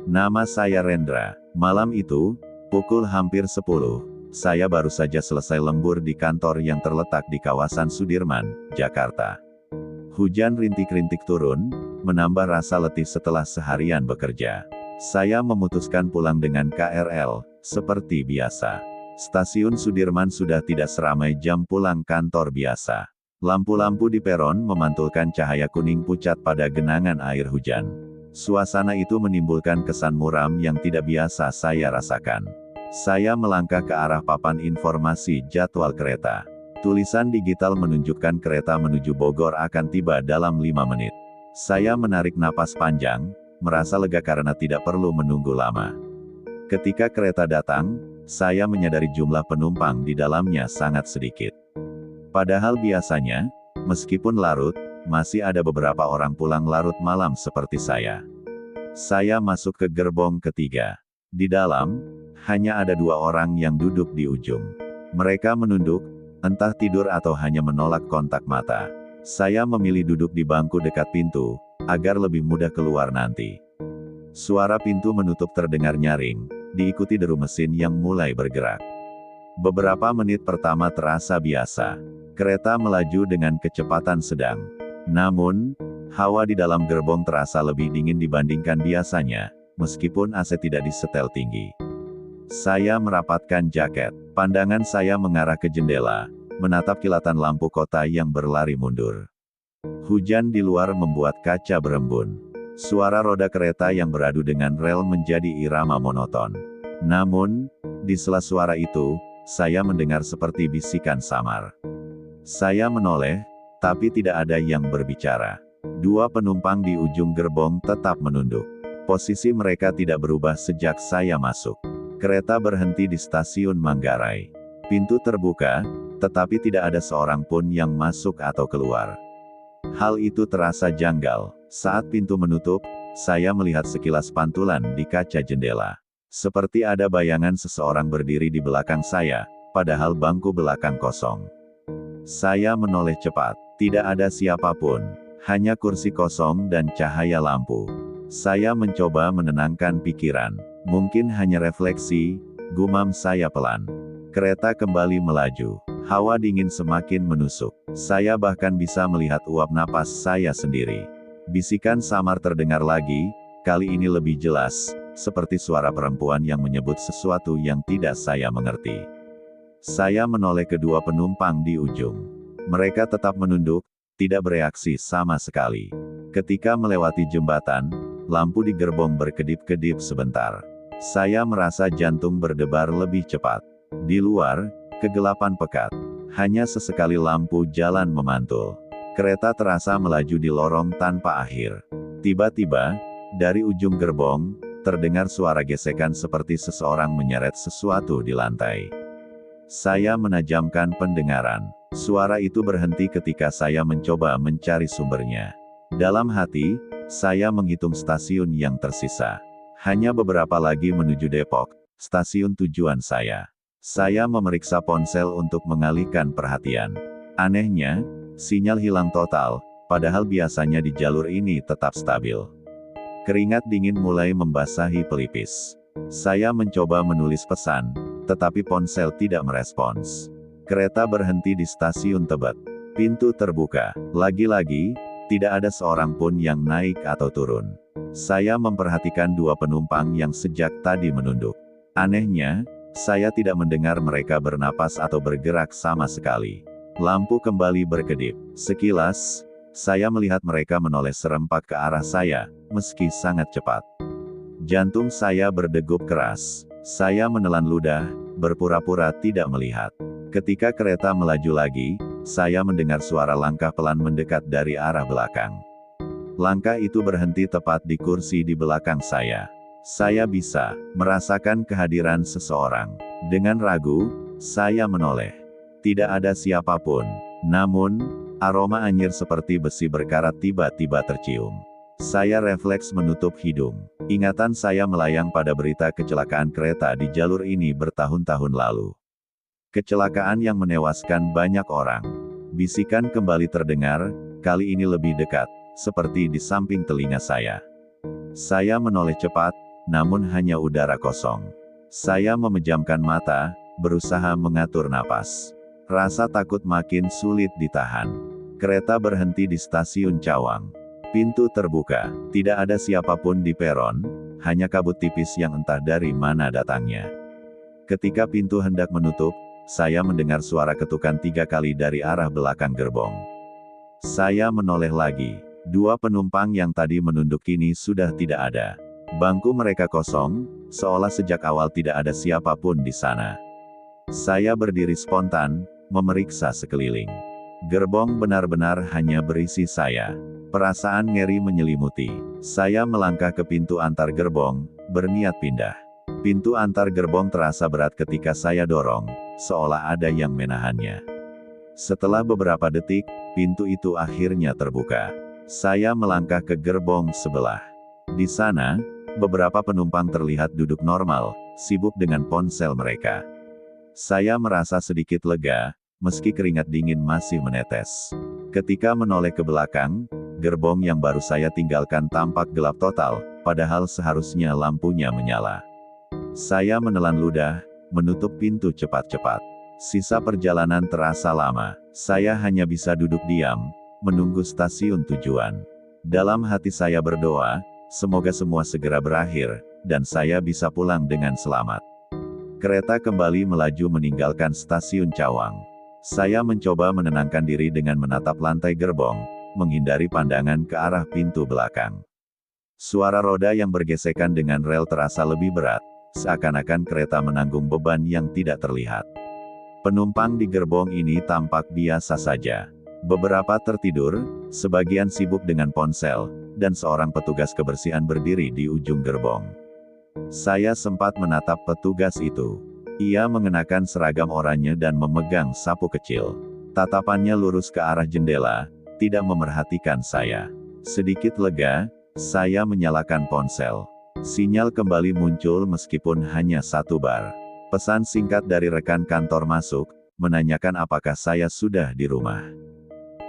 Nama saya Rendra. Malam itu, pukul hampir 10, saya baru saja selesai lembur di kantor yang terletak di kawasan Sudirman, Jakarta. Hujan rintik-rintik turun, menambah rasa letih setelah seharian bekerja. Saya memutuskan pulang dengan KRL, seperti biasa. Stasiun Sudirman sudah tidak seramai jam pulang kantor biasa. Lampu-lampu di peron memantulkan cahaya kuning pucat pada genangan air hujan. Suasana itu menimbulkan kesan muram yang tidak biasa saya rasakan. Saya melangkah ke arah papan informasi jadwal kereta. Tulisan digital menunjukkan kereta menuju Bogor akan tiba dalam 5 menit. Saya menarik napas panjang, merasa lega karena tidak perlu menunggu lama. Ketika kereta datang, saya menyadari jumlah penumpang di dalamnya sangat sedikit. Padahal biasanya, meskipun larut, masih ada beberapa orang pulang larut malam seperti saya. Saya masuk ke gerbong ketiga. Di dalam, hanya ada 2 orang yang duduk di ujung. Mereka menunduk, entah tidur atau hanya menolak kontak mata. Saya memilih duduk di bangku dekat pintu, agar lebih mudah keluar nanti. Suara pintu menutup terdengar nyaring, diikuti deru mesin yang mulai bergerak. Beberapa menit pertama terasa biasa. Kereta melaju dengan kecepatan sedang. Namun, hawa di dalam gerbong terasa lebih dingin dibandingkan biasanya, meskipun AC tidak disetel tinggi. Saya merapatkan jaket. Pandangan saya mengarah ke jendela, menatap kilatan lampu kota yang berlari mundur. Hujan di luar membuat kaca berembun. Suara roda kereta yang beradu dengan rel menjadi irama monoton. Namun, di sela suara itu, saya mendengar seperti bisikan samar. Saya menoleh, tapi tidak ada yang berbicara. 2 penumpang di ujung gerbong tetap menunduk. Posisi mereka tidak berubah sejak saya masuk. Kereta berhenti di stasiun Manggarai. Pintu terbuka, tetapi tidak ada seorang pun yang masuk atau keluar. Hal itu terasa janggal. Saat pintu menutup, saya melihat sekilas pantulan di kaca jendela. Seperti ada bayangan seseorang berdiri di belakang saya, padahal bangku belakang kosong. Saya menoleh cepat. Tidak ada siapapun. Hanya kursi kosong dan cahaya lampu. Saya mencoba menenangkan pikiran. Mungkin hanya refleksi, gumam saya pelan. Kereta kembali melaju. Hawa dingin semakin menusuk. Saya bahkan bisa melihat uap napas saya sendiri. Bisikan samar terdengar lagi, kali ini lebih jelas, seperti suara perempuan yang menyebut sesuatu yang tidak saya mengerti. Saya menoleh kedua penumpang di ujung. Mereka tetap menunduk, tidak bereaksi sama sekali. Ketika melewati jembatan, lampu di gerbong berkedip-kedip sebentar. Saya merasa jantung berdebar lebih cepat. Di luar, kegelapan pekat. Hanya sesekali lampu jalan memantul. Kereta terasa melaju di lorong tanpa akhir. Tiba-tiba, dari ujung gerbong, terdengar suara gesekan seperti seseorang menyeret sesuatu di lantai. Saya menajamkan pendengaran. Suara itu berhenti ketika saya mencoba mencari sumbernya. Dalam hati, saya menghitung stasiun yang tersisa. Hanya beberapa lagi menuju Depok, stasiun tujuan saya. Saya memeriksa ponsel untuk mengalihkan perhatian. Anehnya, sinyal hilang total, padahal biasanya di jalur ini tetap stabil. Keringat dingin mulai membasahi pelipis. Saya mencoba menulis pesan, tetapi ponsel tidak merespons. Kereta berhenti di stasiun Tebet. Pintu terbuka. Lagi-lagi, tidak ada seorang pun yang naik atau turun. Saya memperhatikan 2 penumpang yang sejak tadi menunduk. Anehnya, saya tidak mendengar mereka bernapas atau bergerak sama sekali. Lampu kembali berkedip. Sekilas, saya melihat mereka menoleh serempak ke arah saya, meski sangat cepat. Jantung saya berdegup keras. Saya menelan ludah, berpura-pura tidak melihat. Ketika kereta melaju lagi, saya mendengar suara langkah pelan mendekat dari arah belakang. Langkah itu berhenti tepat di kursi di belakang saya. Saya bisa merasakan kehadiran seseorang. Dengan ragu, saya menoleh. Tidak ada siapapun. Namun, aroma anyir seperti besi berkarat tiba-tiba tercium. Saya refleks menutup hidung. Ingatan saya melayang pada berita kecelakaan kereta di jalur ini bertahun-tahun lalu. Kecelakaan yang menewaskan banyak orang. Bisikan kembali terdengar, kali ini lebih dekat, seperti di samping telinga saya. Saya menoleh cepat, namun hanya udara kosong. Saya memejamkan mata, berusaha mengatur napas. Rasa takut makin sulit ditahan. Kereta berhenti di stasiun Cawang. Pintu terbuka, tidak ada siapapun di peron, hanya kabut tipis yang entah dari mana datangnya. Ketika pintu hendak menutup, saya mendengar suara ketukan 3 kali dari arah belakang gerbong. Saya menoleh lagi. 2 penumpang yang tadi menunduk kini sudah tidak ada. Bangku mereka kosong, seolah sejak awal tidak ada siapapun di sana. Saya berdiri spontan, memeriksa sekeliling. Gerbong benar-benar hanya berisi saya. Perasaan ngeri menyelimuti. Saya melangkah ke pintu antar gerbong, berniat pindah. Pintu antar gerbong terasa berat ketika saya dorong, seolah ada yang menahannya. Setelah beberapa detik, pintu itu akhirnya terbuka. Saya melangkah ke gerbong sebelah. Di sana, beberapa penumpang terlihat duduk normal, sibuk dengan ponsel mereka. Saya merasa sedikit lega, meski keringat dingin masih menetes. Ketika menoleh ke belakang, gerbong yang baru saya tinggalkan tampak gelap total, padahal seharusnya lampunya menyala. Saya menelan ludah, menutup pintu cepat-cepat. Sisa perjalanan terasa lama. Saya hanya bisa duduk diam, menunggu stasiun tujuan. Dalam hati saya berdoa, semoga semua segera berakhir, dan saya bisa pulang dengan selamat. Kereta kembali melaju meninggalkan stasiun Cawang. Saya mencoba menenangkan diri dengan menatap lantai gerbong, menghindari pandangan ke arah pintu belakang. Suara roda yang bergesekan dengan rel terasa lebih berat, seakan-akan kereta menanggung beban yang tidak terlihat. Penumpang di gerbong ini tampak biasa saja. Beberapa tertidur, sebagian sibuk dengan ponsel, dan seorang petugas kebersihan berdiri di ujung gerbong. Saya sempat menatap petugas itu. Ia mengenakan seragam oranye dan memegang sapu kecil. Tatapannya lurus ke arah jendela, tidak memerhatikan saya. Sedikit lega, saya menyalakan ponsel. Sinyal kembali muncul meskipun hanya 1 bar. Pesan singkat dari rekan kantor masuk, menanyakan apakah saya sudah di rumah.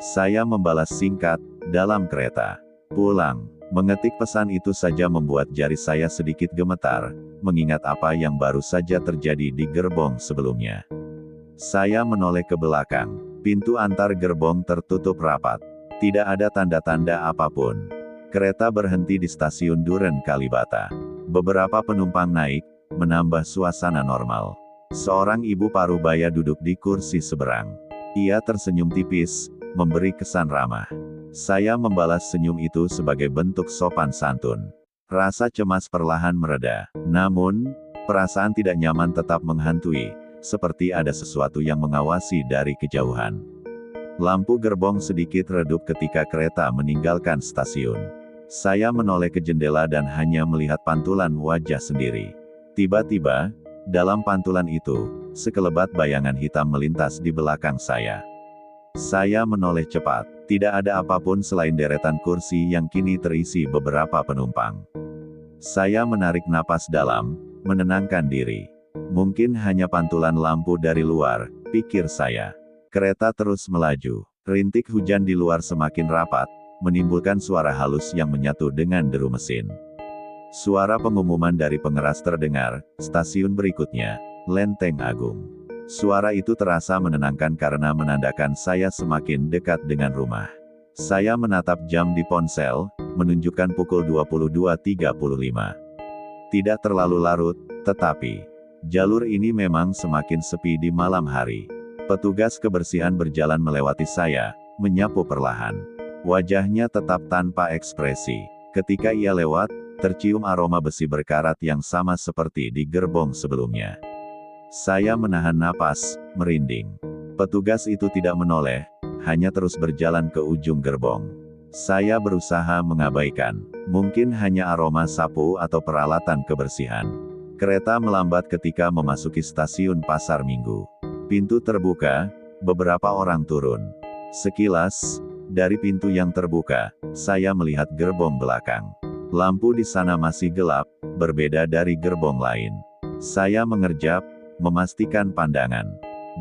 Saya membalas singkat, dalam kereta. Pulang. Mengetik pesan itu saja membuat jari saya sedikit gemetar, mengingat apa yang baru saja terjadi di gerbong sebelumnya. Saya menoleh ke belakang. Pintu antar gerbong tertutup rapat. Tidak ada tanda-tanda apapun. Kereta berhenti di stasiun Duren Kalibata. Beberapa penumpang naik, menambah suasana normal. Seorang ibu parubaya duduk di kursi seberang. Ia tersenyum tipis, memberi kesan ramah. Saya membalas senyum itu sebagai bentuk sopan santun. Rasa cemas perlahan mereda. Namun, perasaan tidak nyaman tetap menghantui, seperti ada sesuatu yang mengawasi dari kejauhan. Lampu gerbong sedikit redup ketika kereta meninggalkan stasiun. Saya menoleh ke jendela dan hanya melihat pantulan wajah sendiri. Tiba-tiba, dalam pantulan itu, sekelebat bayangan hitam melintas di belakang saya. Saya menoleh cepat. Tidak ada apapun selain deretan kursi yang kini terisi beberapa penumpang. Saya menarik napas dalam, menenangkan diri. Mungkin hanya pantulan lampu dari luar, pikir saya. Kereta terus melaju. Rintik hujan di luar semakin rapat, menimbulkan suara halus yang menyatu dengan deru mesin. Suara pengumuman dari pengeras terdengar, stasiun berikutnya, Lenteng Agung. Suara itu terasa menenangkan karena menandakan saya semakin dekat dengan rumah. Saya menatap jam di ponsel, menunjukkan pukul 22.35. Tidak terlalu larut, tetapi jalur ini memang semakin sepi di malam hari. Petugas kebersihan berjalan melewati saya, menyapu perlahan. Wajahnya tetap tanpa ekspresi. Ketika ia lewat, tercium aroma besi berkarat yang sama seperti di gerbong sebelumnya. Saya menahan napas, merinding. Petugas itu tidak menoleh, hanya terus berjalan ke ujung gerbong. Saya berusaha mengabaikan, mungkin hanya aroma sapu atau peralatan kebersihan. Kereta melambat ketika memasuki stasiun Pasar Minggu. Pintu terbuka, beberapa orang turun. Sekilas, dari pintu yang terbuka, saya melihat gerbong belakang. Lampu di sana masih gelap, berbeda dari gerbong lain. Saya mengerjap, memastikan pandangan.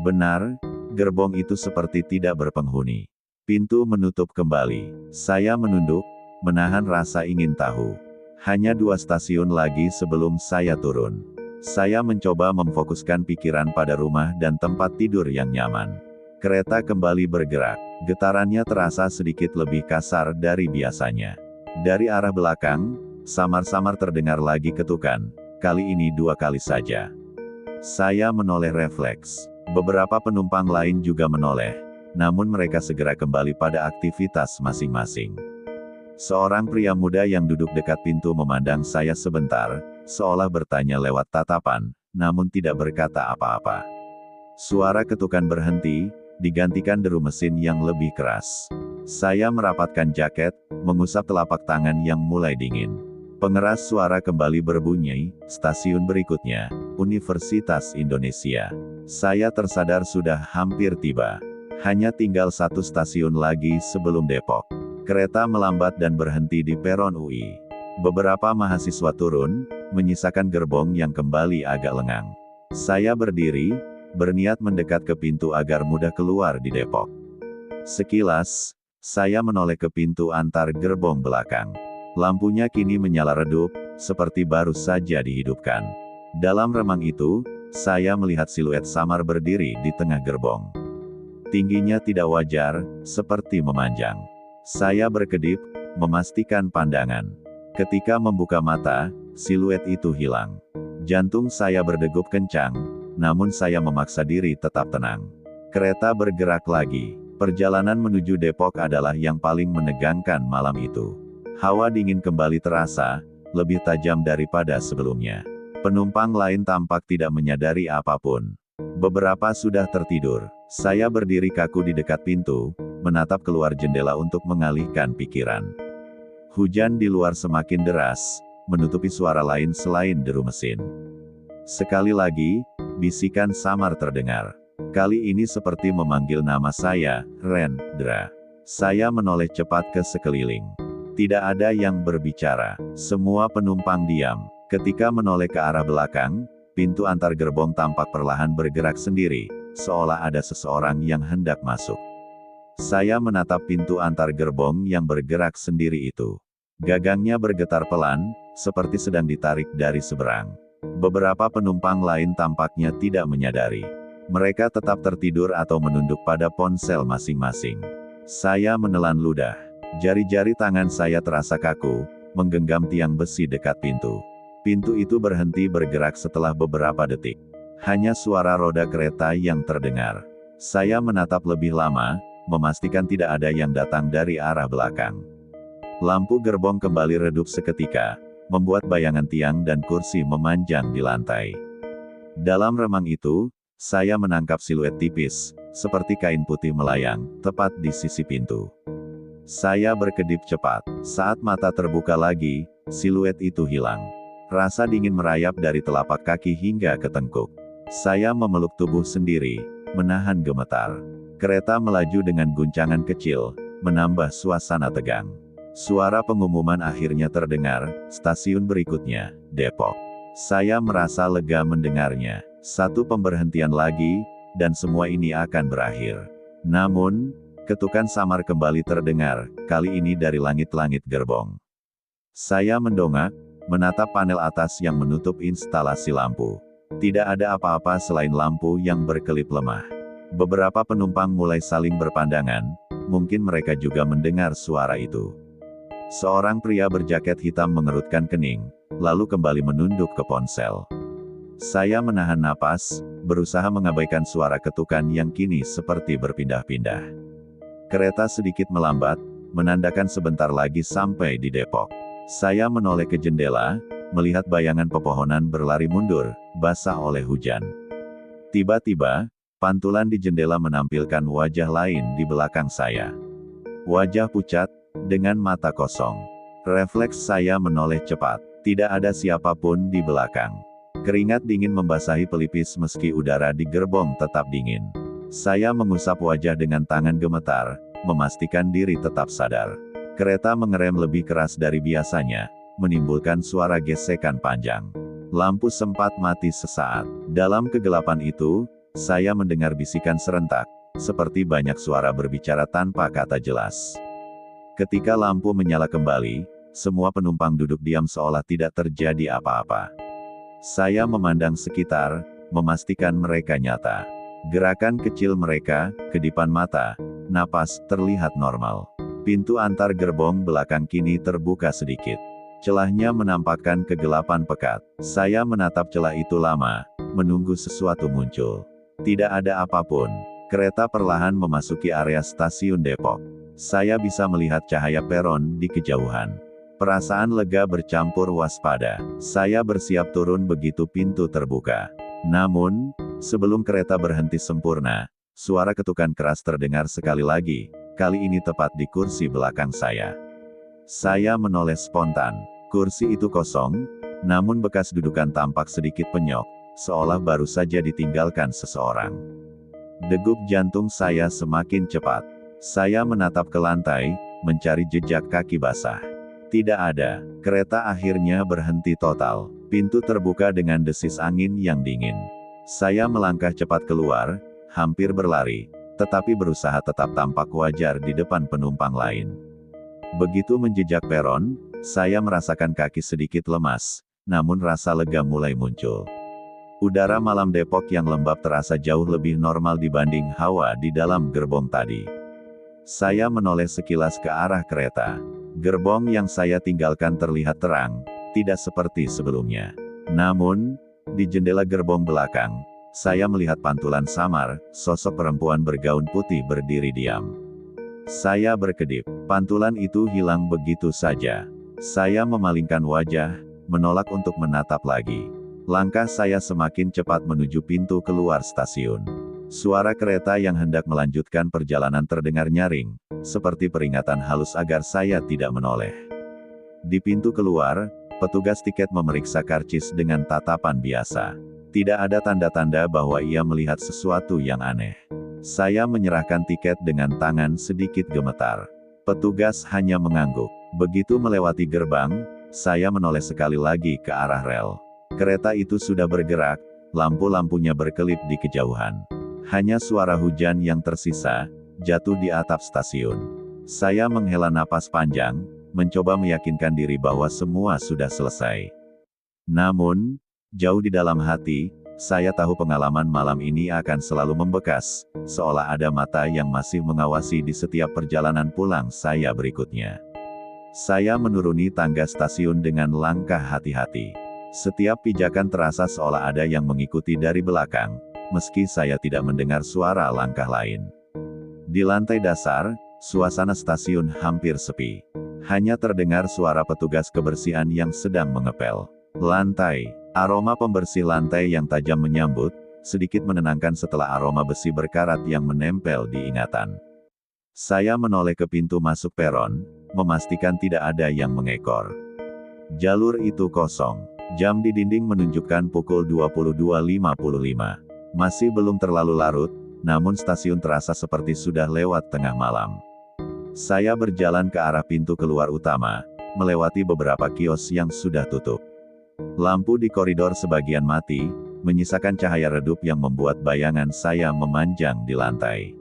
Benar, gerbong itu seperti tidak berpenghuni. Pintu menutup kembali. Saya menunduk, menahan rasa ingin tahu. Hanya 2 stasiun lagi sebelum saya turun. Saya mencoba memfokuskan pikiran pada rumah dan tempat tidur yang nyaman. Kereta kembali bergerak. Getarannya terasa sedikit lebih kasar dari biasanya. Dari arah belakang, samar-samar terdengar lagi ketukan, kali ini 2 kali saja. Saya menoleh refleks. Beberapa penumpang lain juga menoleh, namun mereka segera kembali pada aktivitas masing-masing. Seorang pria muda yang duduk dekat pintu memandang saya sebentar, seolah bertanya lewat tatapan, namun tidak berkata apa-apa. Suara ketukan berhenti, digantikan deru mesin yang lebih keras. Saya merapatkan jaket, mengusap telapak tangan yang mulai dingin. Pengeras suara kembali berbunyi, stasiun berikutnya, Universitas Indonesia. Saya tersadar sudah hampir tiba. Hanya tinggal 1 stasiun lagi sebelum Depok. Kereta melambat dan berhenti di peron UI. Beberapa mahasiswa turun, menyisakan gerbong yang kembali agak lengang. Saya berdiri, berniat mendekat ke pintu agar mudah keluar di Depok. Sekilas, saya menoleh ke pintu antar gerbong belakang. Lampunya kini menyala redup, seperti baru saja dihidupkan. Dalam remang itu, saya melihat siluet samar berdiri di tengah gerbong. Tingginya tidak wajar, seperti memanjang. Saya berkedip, memastikan pandangan. Ketika membuka mata, siluet itu hilang. Jantung saya berdegup kencang, namun saya memaksa diri tetap tenang. Kereta bergerak lagi. Perjalanan menuju Depok adalah yang paling menegangkan malam itu. Hawa dingin kembali terasa, lebih tajam daripada sebelumnya. Penumpang lain tampak tidak menyadari apapun. Beberapa sudah tertidur. Saya berdiri kaku di dekat pintu, menatap keluar jendela untuk mengalihkan pikiran. Hujan di luar semakin deras, menutupi suara lain selain deru mesin. Sekali lagi, bisikan samar terdengar. Kali ini seperti memanggil nama saya, Rendra. Saya menoleh cepat ke sekeliling. Tidak ada yang berbicara. Semua penumpang diam. Ketika menoleh ke arah belakang, pintu antar gerbong tampak perlahan bergerak sendiri, seolah ada seseorang yang hendak masuk. Saya menatap pintu antar gerbong yang bergerak sendiri itu. Gagangnya bergetar pelan, seperti sedang ditarik dari seberang. Beberapa penumpang lain tampaknya tidak menyadari. Mereka tetap tertidur atau menunduk pada ponsel masing-masing. Saya menelan ludah. Jari-jari tangan saya terasa kaku, menggenggam tiang besi dekat pintu. Pintu itu berhenti bergerak setelah beberapa detik. Hanya suara roda kereta yang terdengar. Saya menatap lebih lama, memastikan tidak ada yang datang dari arah belakang. Lampu gerbong kembali redup seketika, membuat bayangan tiang dan kursi memanjang di lantai. Dalam remang itu, saya menangkap siluet tipis, seperti kain putih melayang, tepat di sisi pintu. Saya berkedip cepat. Saat mata terbuka lagi, siluet itu hilang. Rasa dingin merayap dari telapak kaki hingga ke tengkuk. Saya memeluk tubuh sendiri, menahan gemetar. Kereta melaju dengan guncangan kecil, menambah suasana tegang. Suara pengumuman akhirnya terdengar, stasiun berikutnya, Depok. Saya merasa lega mendengarnya. 1 pemberhentian lagi, dan semua ini akan berakhir. Namun, ketukan samar kembali terdengar, kali ini dari langit-langit gerbong. Saya mendongak, menatap panel atas yang menutup instalasi lampu. Tidak ada apa-apa selain lampu yang berkelip lemah. Beberapa penumpang mulai saling berpandangan, mungkin mereka juga mendengar suara itu. Seorang pria berjaket hitam mengerutkan kening, lalu kembali menunduk ke ponsel. Saya menahan napas, berusaha mengabaikan suara ketukan yang kini seperti berpindah-pindah. Kereta sedikit melambat, menandakan sebentar lagi sampai di Depok. Saya menoleh ke jendela, melihat bayangan pepohonan berlari mundur, basah oleh hujan. Tiba-tiba, pantulan di jendela menampilkan wajah lain di belakang saya. Wajah pucat, dengan mata kosong. Refleks saya menoleh cepat. Tidak ada siapapun di belakang. Keringat dingin membasahi pelipis meski udara di gerbong tetap dingin. Saya mengusap wajah dengan tangan gemetar, memastikan diri tetap sadar. Kereta mengerem lebih keras dari biasanya, menimbulkan suara gesekan panjang. Lampu sempat mati sesaat. Dalam kegelapan itu, saya mendengar bisikan serentak, seperti banyak suara berbicara tanpa kata jelas. Ketika lampu menyala kembali, semua penumpang duduk diam seolah tidak terjadi apa-apa. Saya memandang sekitar, memastikan mereka nyata. Gerakan kecil mereka, kedipan mata, napas, terlihat normal. Pintu antar gerbong belakang kini terbuka sedikit. Celahnya menampakkan kegelapan pekat. Saya menatap celah itu lama, menunggu sesuatu muncul. Tidak ada apapun. Kereta perlahan memasuki area stasiun Depok. Saya bisa melihat cahaya peron di kejauhan. Perasaan lega bercampur waspada. Saya bersiap turun begitu pintu terbuka. Namun, sebelum kereta berhenti sempurna, suara ketukan keras terdengar sekali lagi, kali ini tepat di kursi belakang saya. Saya menoleh spontan. Kursi itu kosong, namun bekas dudukan tampak sedikit penyok, seolah baru saja ditinggalkan seseorang. Degup jantung saya semakin cepat. Saya menatap ke lantai, mencari jejak kaki basah. Tidak ada. Kereta akhirnya berhenti total. Pintu terbuka dengan desis angin yang dingin. Saya melangkah cepat keluar, hampir berlari, tetapi berusaha tetap tampak wajar di depan penumpang lain. Begitu menjejak peron, saya merasakan kaki sedikit lemas, namun rasa lega mulai muncul. Udara malam Depok yang lembab terasa jauh lebih normal dibanding hawa di dalam gerbong tadi. Saya menoleh sekilas ke arah kereta. Gerbong yang saya tinggalkan terlihat terang, tidak seperti sebelumnya. Namun, di jendela gerbong belakang, saya melihat pantulan samar, sosok perempuan bergaun putih berdiri diam. Saya berkedip. Pantulan itu hilang begitu saja. Saya memalingkan wajah, menolak untuk menatap lagi. Langkah saya semakin cepat menuju pintu keluar stasiun. Suara kereta yang hendak melanjutkan perjalanan terdengar nyaring, seperti peringatan halus agar saya tidak menoleh. Di pintu keluar, petugas tiket memeriksa karcis dengan tatapan biasa. Tidak ada tanda-tanda bahwa ia melihat sesuatu yang aneh. Saya menyerahkan tiket dengan tangan sedikit gemetar. Petugas hanya mengangguk. Begitu melewati gerbang, saya menoleh sekali lagi ke arah rel. Kereta itu sudah bergerak, lampu-lampunya berkelip di kejauhan. Hanya suara hujan yang tersisa, jatuh di atap stasiun. Saya menghela napas panjang, mencoba meyakinkan diri bahwa semua sudah selesai. Namun, jauh di dalam hati, saya tahu pengalaman malam ini akan selalu membekas, seolah ada mata yang masih mengawasi di setiap perjalanan pulang saya berikutnya. Saya menuruni tangga stasiun dengan langkah hati-hati. Setiap pijakan terasa seolah ada yang mengikuti dari belakang, meski saya tidak mendengar suara langkah lain. Di lantai dasar, suasana stasiun hampir sepi. Hanya terdengar suara petugas kebersihan yang sedang mengepel lantai. Aroma pembersih lantai yang tajam menyambut, sedikit menenangkan setelah aroma besi berkarat yang menempel di ingatan. Saya menoleh ke pintu masuk peron, memastikan tidak ada yang mengekor. Jalur itu kosong. Jam di dinding menunjukkan pukul 22.55. Masih belum terlalu larut, namun stasiun terasa seperti sudah lewat tengah malam. Saya berjalan ke arah pintu keluar utama, melewati beberapa kios yang sudah tutup. Lampu di koridor sebagian mati, menyisakan cahaya redup yang membuat bayangan saya memanjang di lantai.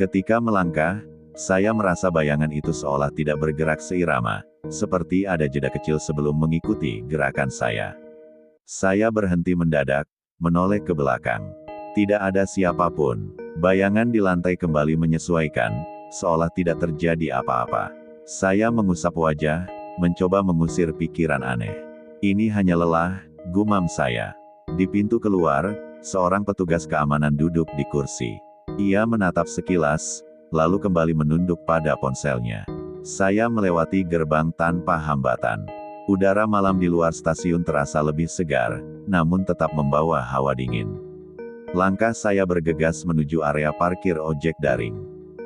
Ketika melangkah, saya merasa bayangan itu seolah tidak bergerak seirama, seperti ada jeda kecil sebelum mengikuti gerakan saya. Saya berhenti mendadak, menoleh ke belakang. Tidak ada siapapun. Bayangan di lantai kembali menyesuaikan, seolah tidak terjadi apa-apa. Saya mengusap wajah, mencoba mengusir pikiran aneh. Ini hanya lelah, gumam saya. Di pintu keluar, seorang petugas keamanan duduk di kursi. Ia menatap sekilas, lalu kembali menunduk pada ponselnya. Saya melewati gerbang tanpa hambatan. Udara malam di luar stasiun terasa lebih segar, namun tetap membawa hawa dingin. Langkah saya bergegas menuju area parkir ojek daring.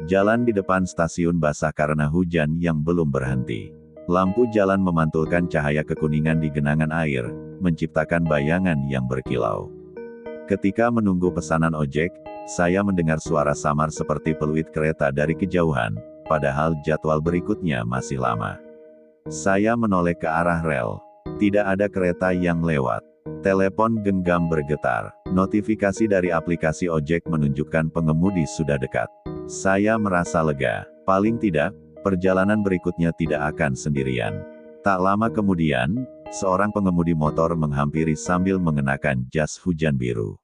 Jalan di depan stasiun basah karena hujan yang belum berhenti. Lampu jalan memantulkan cahaya kekuningan di genangan air, menciptakan bayangan yang berkilau. Ketika menunggu pesanan ojek, saya mendengar suara samar seperti peluit kereta dari kejauhan, padahal jadwal berikutnya masih lama. Saya menoleh ke arah rel. Tidak ada kereta yang lewat. Telepon genggam bergetar. Notifikasi dari aplikasi ojek menunjukkan pengemudi sudah dekat. Saya merasa lega. Paling tidak, perjalanan berikutnya tidak akan sendirian. Tak lama kemudian, seorang pengemudi motor menghampiri sambil mengenakan jas hujan biru.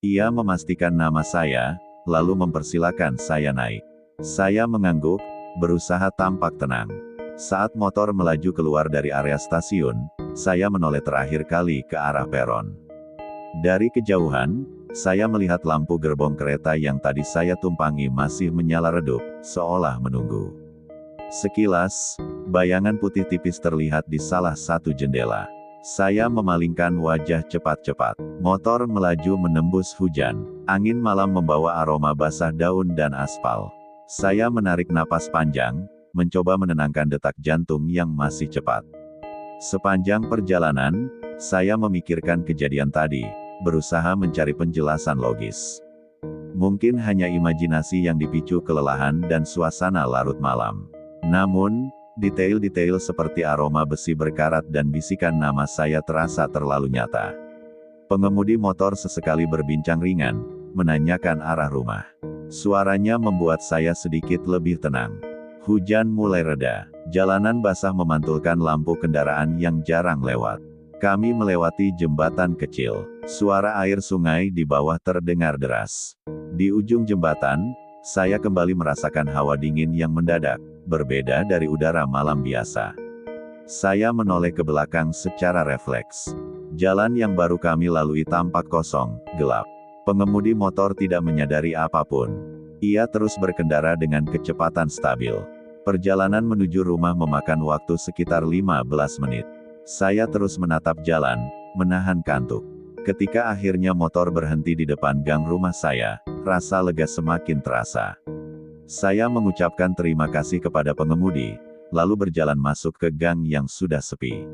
Ia memastikan nama saya, lalu mempersilakan saya naik. Saya mengangguk, berusaha tampak tenang. Saat motor melaju keluar dari area stasiun, saya menoleh terakhir kali ke arah peron. Dari kejauhan, saya melihat lampu gerbong kereta yang tadi saya tumpangi masih menyala redup, seolah menunggu. Sekilas, bayangan putih tipis terlihat di salah satu jendela. Saya memalingkan wajah cepat-cepat. Motor melaju menembus hujan. Angin malam membawa aroma basah daun dan aspal. Saya menarik napas panjang, mencoba menenangkan detak jantung yang masih cepat. Sepanjang perjalanan, saya memikirkan kejadian tadi, berusaha mencari penjelasan logis. Mungkin hanya imajinasi yang dipicu kelelahan dan suasana larut malam. Namun, detail-detail seperti aroma besi berkarat dan bisikan nama saya terasa terlalu nyata. Pengemudi motor sesekali berbincang ringan, menanyakan arah rumah. Suaranya membuat saya sedikit lebih tenang. Hujan mulai reda. Jalanan basah memantulkan lampu kendaraan yang jarang lewat. Kami melewati jembatan kecil. Suara air sungai di bawah terdengar deras. Di ujung jembatan, saya kembali merasakan hawa dingin yang mendadak, berbeda dari udara malam biasa. Saya menoleh ke belakang secara refleks. Jalan yang baru kami lalui tampak kosong, gelap. Pengemudi motor tidak menyadari apapun. Ia terus berkendara dengan kecepatan stabil. Perjalanan menuju rumah memakan waktu sekitar 15 menit. Saya terus menatap jalan, menahan kantuk. Ketika akhirnya motor berhenti di depan gang rumah saya, rasa lega semakin terasa. Saya mengucapkan terima kasih kepada pengemudi, lalu berjalan masuk ke gang yang sudah sepi.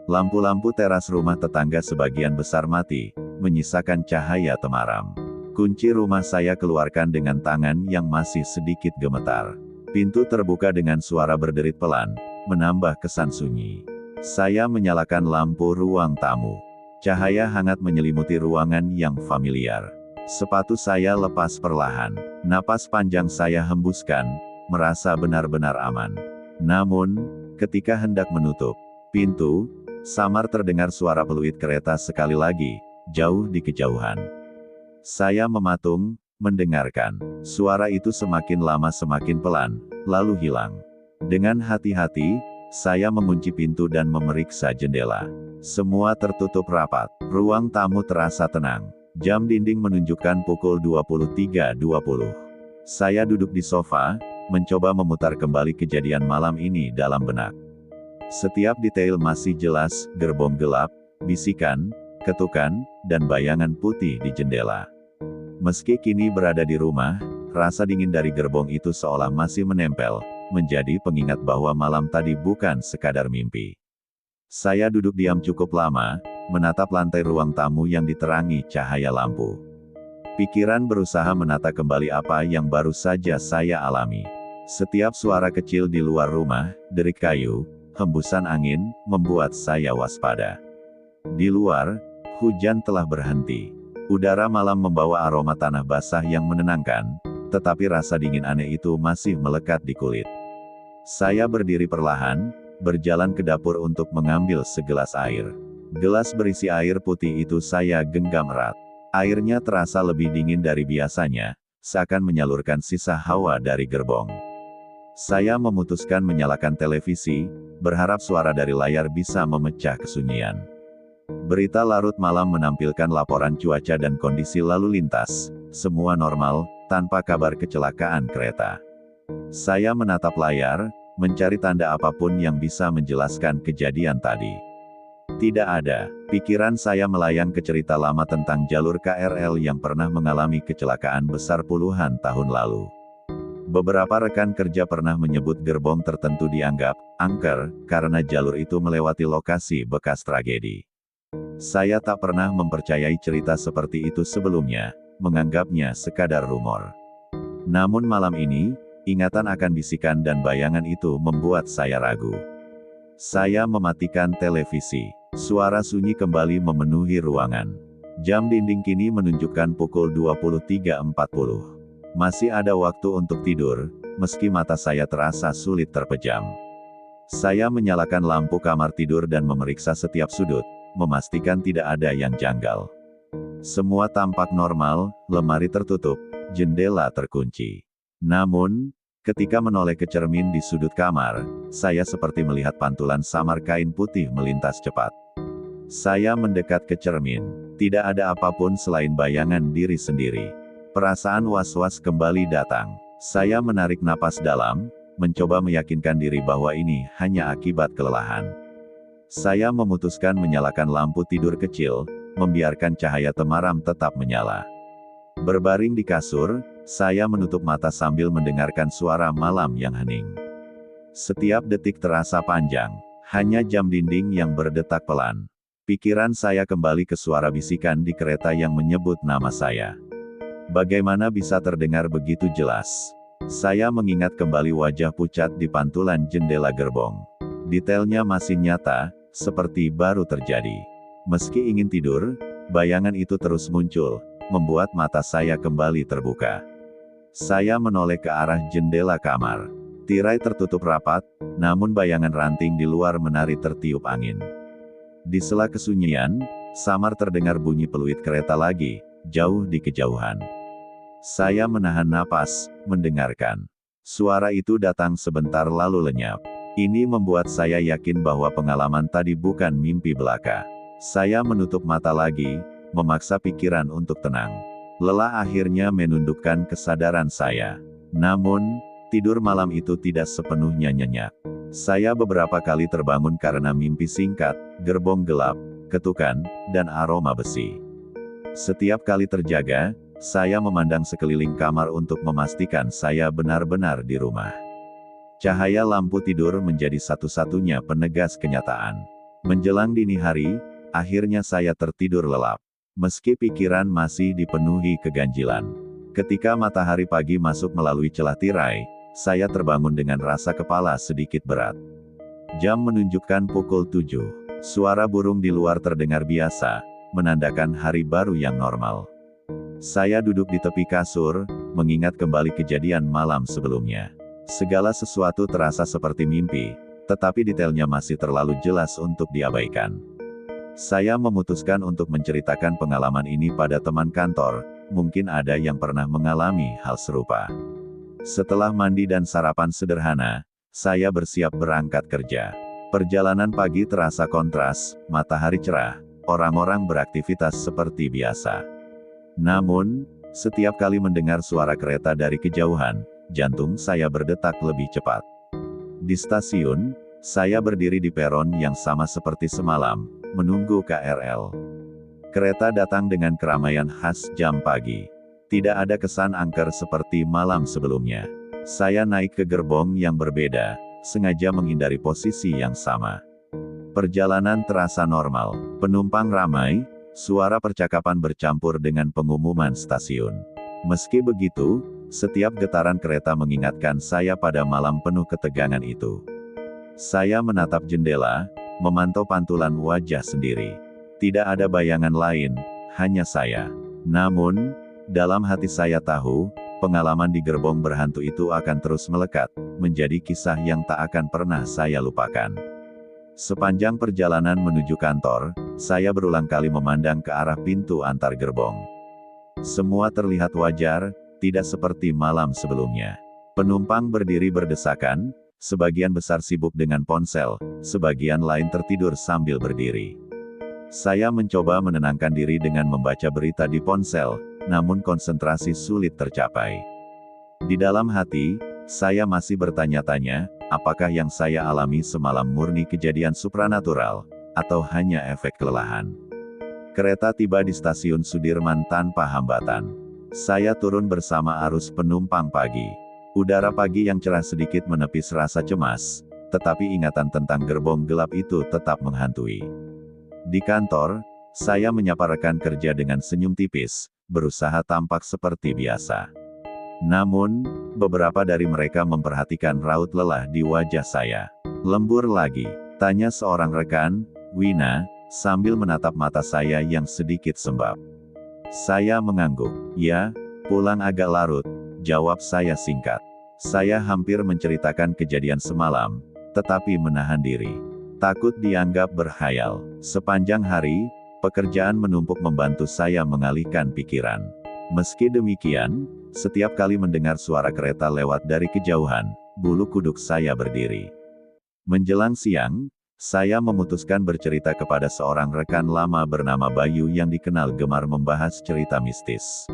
Lampu-lampu teras rumah tetangga sebagian besar mati, menyisakan cahaya temaram. Kunci rumah saya keluarkan dengan tangan yang masih sedikit gemetar. Pintu terbuka dengan suara berderit pelan, menambah kesan sunyi. Saya menyalakan lampu ruang tamu. Cahaya hangat menyelimuti ruangan yang familiar. Sepatu saya lepas perlahan. Napas panjang saya hembuskan, merasa benar-benar aman. Namun, ketika hendak menutup pintu, samar terdengar suara peluit kereta sekali lagi, jauh di kejauhan. Saya mematung, mendengarkan. Suara itu semakin lama semakin pelan, lalu hilang. Dengan hati-hati, saya mengunci pintu dan memeriksa jendela. Semua tertutup rapat. Ruang tamu terasa tenang. Jam dinding menunjukkan pukul 23.20. Saya duduk di sofa, mencoba memutar kembali kejadian malam ini dalam benak. Setiap detail masih jelas, gerbong gelap, bisikan, ketukan, dan bayangan putih di jendela. Meski kini berada di rumah, rasa dingin dari gerbong itu seolah masih menempel, menjadi pengingat bahwa malam tadi bukan sekadar mimpi. Saya duduk diam cukup lama, menatap lantai ruang tamu yang diterangi cahaya lampu. Pikiran berusaha menata kembali apa yang baru saja saya alami. Setiap suara kecil di luar rumah, derik kayu, hembusan angin, membuat saya waspada. Di luar, hujan telah berhenti. Udara malam membawa aroma tanah basah yang menenangkan, tetapi rasa dingin aneh itu masih melekat di kulit. Saya berdiri perlahan, berjalan ke dapur untuk mengambil segelas air. Gelas berisi air putih itu saya genggam erat. Airnya terasa lebih dingin dari biasanya, seakan menyalurkan sisa hawa dari gerbong. Saya memutuskan menyalakan televisi, berharap suara dari layar bisa memecah kesunyian. Berita larut malam menampilkan laporan cuaca dan kondisi lalu lintas, semua normal, tanpa kabar kecelakaan kereta. Saya menatap layar, mencari tanda apapun yang bisa menjelaskan kejadian tadi. Tidak ada. Pikiran saya melayang ke cerita lama tentang jalur KRL yang pernah mengalami kecelakaan besar puluhan tahun lalu. Beberapa rekan kerja pernah menyebut gerbong tertentu dianggap angker, karena jalur itu melewati lokasi bekas tragedi. Saya tak pernah mempercayai cerita seperti itu sebelumnya, menganggapnya sekadar rumor. Namun malam ini, ingatan akan bisikan dan bayangan itu membuat saya ragu. Saya mematikan televisi. Suara sunyi kembali memenuhi ruangan. Jam dinding kini menunjukkan pukul 23.40. Masih ada waktu untuk tidur, meski mata saya terasa sulit terpejam. Saya menyalakan lampu kamar tidur dan memeriksa setiap sudut, memastikan tidak ada yang janggal. Semua tampak normal, lemari tertutup, jendela terkunci. Namun, ketika menoleh ke cermin di sudut kamar, saya seperti melihat pantulan samar kain putih melintas cepat. Saya mendekat ke cermin. Tidak ada apapun selain bayangan diri sendiri. Perasaan was-was kembali datang. Saya menarik napas dalam, mencoba meyakinkan diri bahwa ini hanya akibat kelelahan. Saya memutuskan menyalakan lampu tidur kecil, membiarkan cahaya temaram tetap menyala. Berbaring di kasur, saya menutup mata sambil mendengarkan suara malam yang hening. Setiap detik terasa panjang, hanya jam dinding yang berdetak pelan. Pikiran saya kembali ke suara bisikan di kereta yang menyebut nama saya. Bagaimana bisa terdengar begitu jelas? Saya mengingat kembali wajah pucat di pantulan jendela gerbong. Detailnya masih nyata, seperti baru terjadi. Meski ingin tidur, bayangan itu terus muncul, membuat mata saya kembali terbuka. Saya menoleh ke arah jendela kamar. Tirai tertutup rapat, namun bayangan ranting di luar menari tertiup angin. Di sela kesunyian, samar terdengar bunyi peluit kereta lagi, jauh di kejauhan. Saya menahan napas, mendengarkan. Suara itu datang sebentar lalu lenyap. Ini membuat saya yakin bahwa pengalaman tadi bukan mimpi belaka. Saya menutup mata lagi, memaksa pikiran untuk tenang. Lelah akhirnya menundukkan kesadaran saya. Namun, tidur malam itu tidak sepenuhnya nyenyak. Saya beberapa kali terbangun karena mimpi singkat, gerbong gelap, ketukan, dan aroma besi. Setiap kali terjaga, saya memandang sekeliling kamar untuk memastikan saya benar-benar di rumah. Cahaya lampu tidur menjadi satu-satunya penegas kenyataan. Menjelang dini hari, akhirnya saya tertidur lelap. Meski pikiran masih dipenuhi keganjilan. Ketika matahari pagi masuk melalui celah tirai, saya terbangun dengan rasa kepala sedikit berat. Jam menunjukkan pukul 7. Suara burung di luar terdengar biasa, menandakan hari baru yang normal. Saya duduk di tepi kasur, mengingat kembali kejadian malam sebelumnya. Segala sesuatu terasa seperti mimpi, tetapi detailnya masih terlalu jelas untuk diabaikan. Saya memutuskan untuk menceritakan pengalaman ini pada teman kantor, mungkin ada yang pernah mengalami hal serupa. Setelah mandi dan sarapan sederhana, saya bersiap berangkat kerja. Perjalanan pagi terasa kontras, matahari cerah, orang-orang beraktivitas seperti biasa. Namun, setiap kali mendengar suara kereta dari kejauhan, jantung saya berdetak lebih cepat. Di stasiun, saya berdiri di peron yang sama seperti semalam, menunggu KRL. Kereta datang dengan keramaian khas jam pagi. Tidak ada kesan angker seperti malam sebelumnya. Saya naik ke gerbong yang berbeda, sengaja menghindari posisi yang sama. Perjalanan terasa normal, penumpang ramai, suara percakapan bercampur dengan pengumuman stasiun. Meski begitu, setiap getaran kereta mengingatkan saya pada malam penuh ketegangan itu. Saya menatap jendela, memantau pantulan wajah sendiri. Tidak ada bayangan lain, hanya saya. Namun, dalam hati saya tahu, pengalaman di gerbong berhantu itu akan terus melekat, menjadi kisah yang tak akan pernah saya lupakan. Sepanjang perjalanan menuju kantor, saya berulang kali memandang ke arah pintu antar gerbong. Semua terlihat wajar, tidak seperti malam sebelumnya. Penumpang berdiri berdesakan, sebagian besar sibuk dengan ponsel, sebagian lain tertidur sambil berdiri. Saya mencoba menenangkan diri dengan membaca berita di ponsel, namun konsentrasi sulit tercapai. Di dalam hati, saya masih bertanya-tanya, apakah yang saya alami semalam murni kejadian supranatural, atau hanya efek kelelahan. Kereta tiba di stasiun Sudirman tanpa hambatan. Saya turun bersama arus penumpang pagi. Udara pagi yang cerah sedikit menepis rasa cemas, tetapi ingatan tentang gerbong gelap itu tetap menghantui. Di kantor, saya menyapa rekan kerja dengan senyum tipis, berusaha tampak seperti biasa. Namun, beberapa dari mereka memperhatikan raut lelah di wajah saya. "Lembur lagi?" tanya seorang rekan, Wina, sambil menatap mata saya yang sedikit sembab. Saya mengangguk. "Ya, pulang agak larut," jawab saya singkat. Saya hampir menceritakan kejadian semalam, tetapi menahan diri. Takut dianggap berkhayal. Sepanjang hari, pekerjaan menumpuk membantu saya mengalihkan pikiran. Meski demikian, setiap kali mendengar suara kereta lewat dari kejauhan, bulu kuduk saya berdiri. Menjelang siang, saya memutuskan bercerita kepada seorang rekan lama bernama Bayu yang dikenal gemar membahas cerita mistis.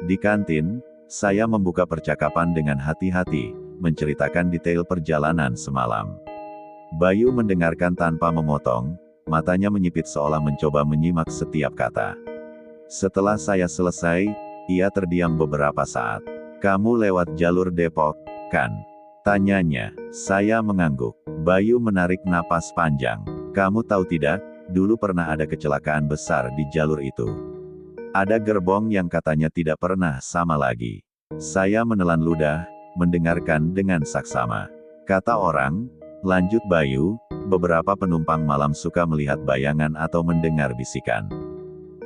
Di kantin, saya membuka percakapan dengan hati-hati, menceritakan detail perjalanan semalam. Bayu mendengarkan tanpa memotong, matanya menyipit seolah mencoba menyimak setiap kata. Setelah saya selesai, ia terdiam beberapa saat. "Kamu lewat jalur Depok, kan?" tanyanya. Saya mengangguk. Bayu menarik napas panjang. "Kamu tahu tidak, dulu pernah ada kecelakaan besar di jalur itu. Ada gerbong yang katanya tidak pernah sama lagi." Saya menelan ludah, mendengarkan dengan saksama. "Kata orang," lanjut Bayu, "beberapa penumpang malam suka melihat bayangan atau mendengar bisikan.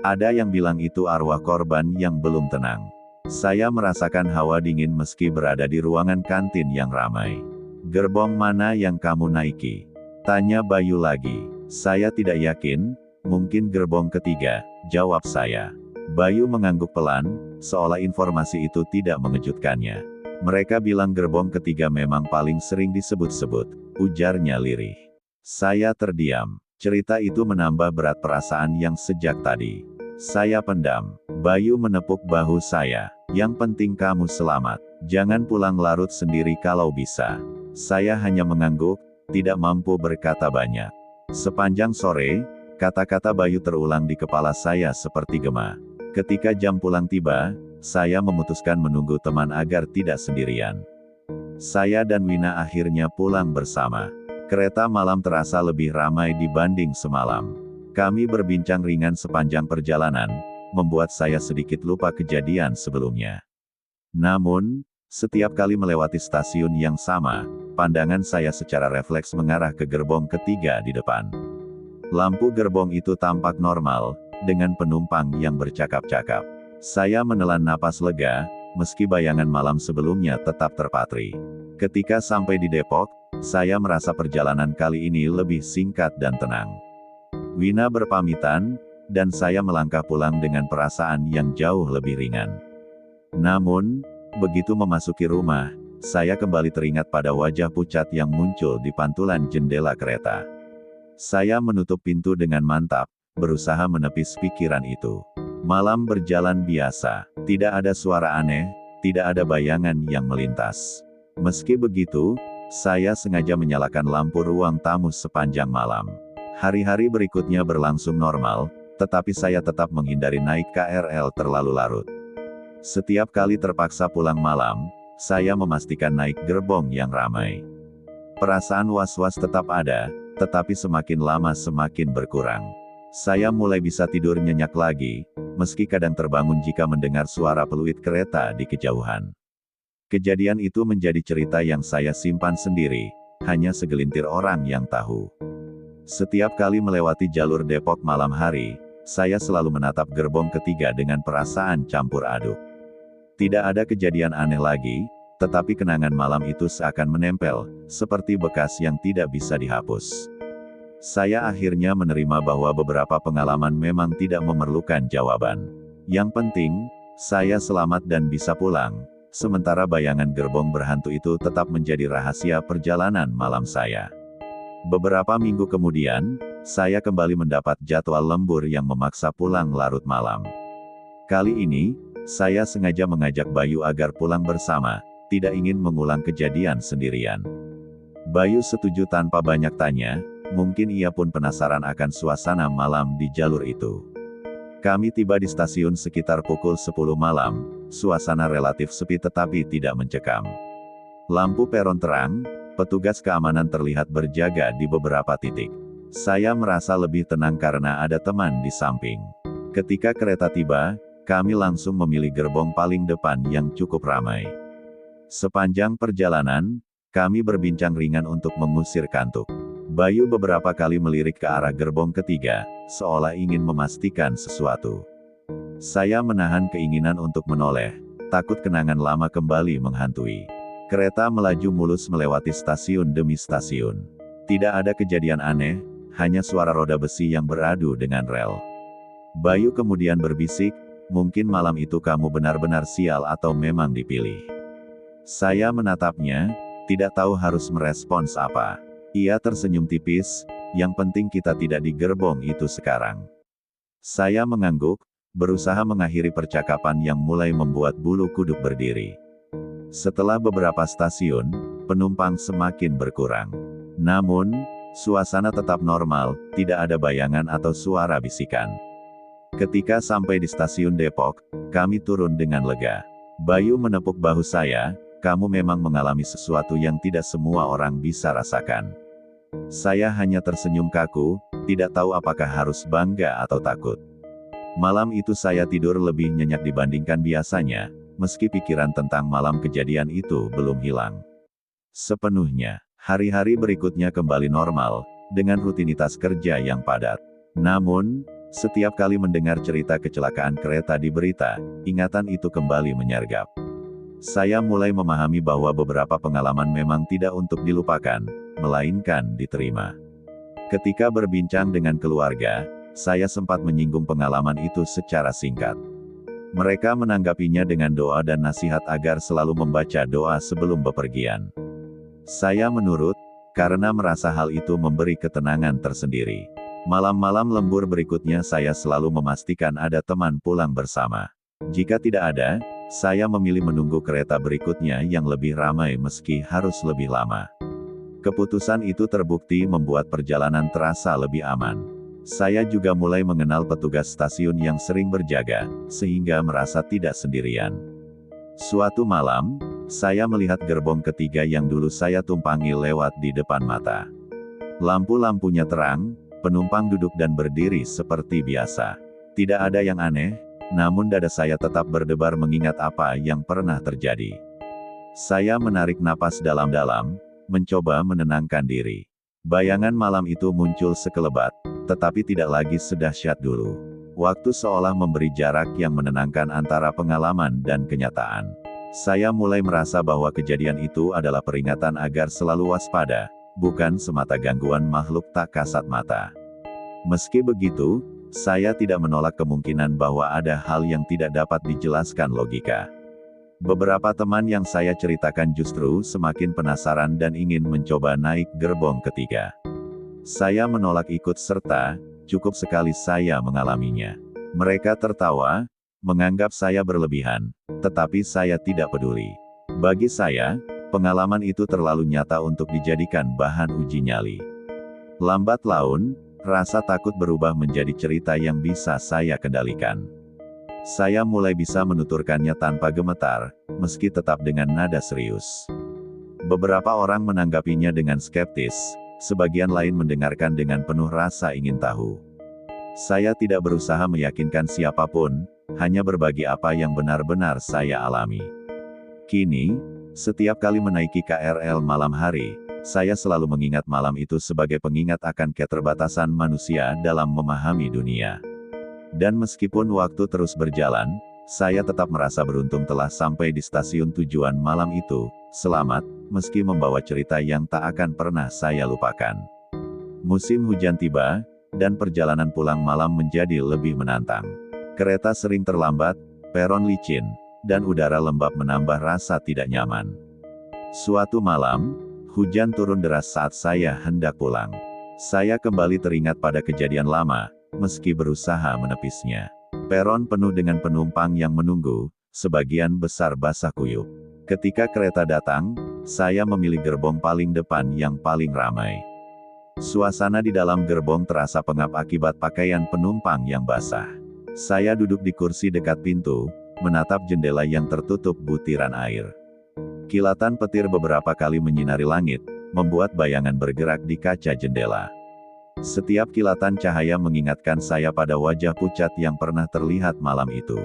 Ada yang bilang itu arwah korban yang belum tenang." Saya merasakan hawa dingin meski berada di ruangan kantin yang ramai. "Gerbong mana yang kamu naiki?" tanya Bayu lagi. "Saya tidak yakin, mungkin gerbong ketiga," jawab saya. Bayu mengangguk pelan, seolah informasi itu tidak mengejutkannya. "Mereka bilang gerbong ketiga memang paling sering disebut-sebut," ujarnya lirih. Saya terdiam. Cerita itu menambah berat perasaan yang sejak tadi. Saya pendam. Bayu menepuk bahu saya. "Yang penting kamu selamat. Jangan pulang larut sendiri kalau bisa." Saya hanya mengangguk, tidak mampu berkata banyak. Sepanjang sore, kata-kata Bayu terulang di kepala saya seperti gema. Ketika jam pulang tiba, saya memutuskan menunggu teman agar tidak sendirian. Saya dan Wina akhirnya pulang bersama. Kereta malam terasa lebih ramai dibanding semalam. Kami berbincang ringan sepanjang perjalanan, membuat saya sedikit lupa kejadian sebelumnya. Namun, setiap kali melewati stasiun yang sama, pandangan saya secara refleks mengarah ke gerbong ketiga di depan. Lampu gerbong itu tampak normal, dengan penumpang yang bercakap-cakap. Saya menelan napas lega, meski bayangan malam sebelumnya tetap terpatri. Ketika sampai di Depok, saya merasa perjalanan kali ini lebih singkat dan tenang. Wina berpamitan, dan saya melangkah pulang dengan perasaan yang jauh lebih ringan. Namun, begitu memasuki rumah, saya kembali teringat pada wajah pucat yang muncul di pantulan jendela kereta. Saya menutup pintu dengan mantap, berusaha menepis pikiran itu. Malam berjalan biasa, tidak ada suara aneh, tidak ada bayangan yang melintas. Meski begitu, saya sengaja menyalakan lampu ruang tamu sepanjang malam. Hari-hari berikutnya berlangsung normal, tetapi saya tetap menghindari naik KRL terlalu larut. Setiap kali terpaksa pulang malam, saya memastikan naik gerbong yang ramai. Perasaan was-was tetap ada, tetapi semakin lama semakin berkurang. Saya mulai bisa tidur nyenyak lagi, meski kadang terbangun jika mendengar suara peluit kereta di kejauhan. Kejadian itu menjadi cerita yang saya simpan sendiri, hanya segelintir orang yang tahu. Setiap kali melewati jalur Depok malam hari, saya selalu menatap gerbong ketiga dengan perasaan campur aduk. Tidak ada kejadian aneh lagi, tetapi kenangan malam itu seakan menempel, seperti bekas yang tidak bisa dihapus. Saya akhirnya menerima bahwa beberapa pengalaman memang tidak memerlukan jawaban. Yang penting, saya selamat dan bisa pulang, sementara bayangan gerbong berhantu itu tetap menjadi rahasia perjalanan malam saya. Beberapa minggu kemudian, saya kembali mendapat jadwal lembur yang memaksa pulang larut malam. Kali ini, saya sengaja mengajak Bayu agar pulang bersama, tidak ingin mengulang kejadian sendirian. Bayu setuju tanpa banyak tanya, mungkin ia pun penasaran akan suasana malam di jalur itu. Kami tiba di stasiun sekitar pukul 10 malam, suasana relatif sepi tetapi tidak mencekam. Lampu peron terang, petugas keamanan terlihat berjaga di beberapa titik. Saya merasa lebih tenang karena ada teman di samping. Ketika kereta tiba, kami langsung memilih gerbong paling depan yang cukup ramai. Sepanjang perjalanan, kami berbincang ringan untuk mengusir kantuk. Bayu beberapa kali melirik ke arah gerbong ketiga, seolah ingin memastikan sesuatu. Saya menahan keinginan untuk menoleh, takut kenangan lama kembali menghantui. Kereta melaju mulus melewati stasiun demi stasiun. Tidak ada kejadian aneh, hanya suara roda besi yang beradu dengan rel. Bayu kemudian berbisik, "Mungkin malam itu kamu benar-benar sial atau memang dipilih." Saya menatapnya, tidak tahu harus merespons apa. Ia tersenyum tipis, "Yang penting kita tidak di gerbong itu sekarang." Saya mengangguk, berusaha mengakhiri percakapan yang mulai membuat bulu kuduk berdiri. Setelah beberapa stasiun, penumpang semakin berkurang. Namun, suasana tetap normal, tidak ada bayangan atau suara bisikan. Ketika sampai di stasiun Depok, kami turun dengan lega. Bayu menepuk bahu saya, "Kamu memang mengalami sesuatu yang tidak semua orang bisa rasakan." Saya hanya tersenyum kaku, tidak tahu apakah harus bangga atau takut. Malam itu saya tidur lebih nyenyak dibandingkan biasanya, meski pikiran tentang malam kejadian itu belum hilang sepenuhnya. Hari-hari berikutnya kembali normal, dengan rutinitas kerja yang padat. Namun, setiap kali mendengar cerita kecelakaan kereta di berita, ingatan itu kembali menyergap. Saya mulai memahami bahwa beberapa pengalaman memang tidak untuk dilupakan, melainkan diterima. Ketika berbincang dengan keluarga, saya sempat menyinggung pengalaman itu secara singkat. Mereka menanggapinya dengan doa dan nasihat agar selalu membaca doa sebelum bepergian. Saya menurut, karena merasa hal itu memberi ketenangan tersendiri. Malam-malam lembur berikutnya saya selalu memastikan ada teman pulang bersama. Jika tidak ada, saya memilih menunggu kereta berikutnya yang lebih ramai meski harus lebih lama. Keputusan itu terbukti membuat perjalanan terasa lebih aman. Saya juga mulai mengenal petugas stasiun yang sering berjaga, sehingga merasa tidak sendirian. Suatu malam, saya melihat gerbong ketiga yang dulu saya tumpangi lewat di depan mata. Lampu-lampunya terang, penumpang duduk dan berdiri seperti biasa. Tidak ada yang aneh, namun dada saya tetap berdebar mengingat apa yang pernah terjadi. Saya menarik napas dalam-dalam, mencoba menenangkan diri. Bayangan malam itu muncul sekelebat, tetapi tidak lagi sedahsyat dulu. Waktu seolah memberi jarak yang menenangkan antara pengalaman dan kenyataan. Saya mulai merasa bahwa kejadian itu adalah peringatan agar selalu waspada, bukan semata gangguan makhluk tak kasat mata. Meski begitu, saya tidak menolak kemungkinan bahwa ada hal yang tidak dapat dijelaskan logika. Beberapa teman yang saya ceritakan justru semakin penasaran dan ingin mencoba naik gerbong ketiga. Saya menolak ikut serta, cukup sekali saya mengalaminya. Mereka tertawa, menganggap saya berlebihan, tetapi saya tidak peduli. Bagi saya, pengalaman itu terlalu nyata untuk dijadikan bahan uji nyali. Lambat laun, rasa takut berubah menjadi cerita yang bisa saya kendalikan. Saya mulai bisa menuturkannya tanpa gemetar, meski tetap dengan nada serius. Beberapa orang menanggapinya dengan skeptis, sebagian lain mendengarkan dengan penuh rasa ingin tahu. Saya tidak berusaha meyakinkan siapapun, hanya berbagi apa yang benar-benar saya alami. Kini, setiap kali menaiki KRL malam hari, saya selalu mengingat malam itu sebagai pengingat akan keterbatasan manusia dalam memahami dunia. Dan meskipun waktu terus berjalan, saya tetap merasa beruntung telah sampai di stasiun tujuan malam itu, selamat, meski membawa cerita yang tak akan pernah saya lupakan. Musim hujan tiba, dan perjalanan pulang malam menjadi lebih menantang. Kereta sering terlambat, peron licin, dan udara lembab menambah rasa tidak nyaman. Suatu malam, hujan turun deras saat saya hendak pulang. Saya kembali teringat pada kejadian lama, meski berusaha menepisnya. Peron penuh dengan penumpang yang menunggu, sebagian besar basah kuyup. Ketika kereta datang, saya memilih gerbong paling depan yang paling ramai. Suasana di dalam gerbong terasa pengap akibat pakaian penumpang yang basah. Saya duduk di kursi dekat pintu, menatap jendela yang tertutup butiran air. Kilatan petir beberapa kali menyinari langit, membuat bayangan bergerak di kaca jendela. Setiap kilatan cahaya mengingatkan saya pada wajah pucat yang pernah terlihat malam itu.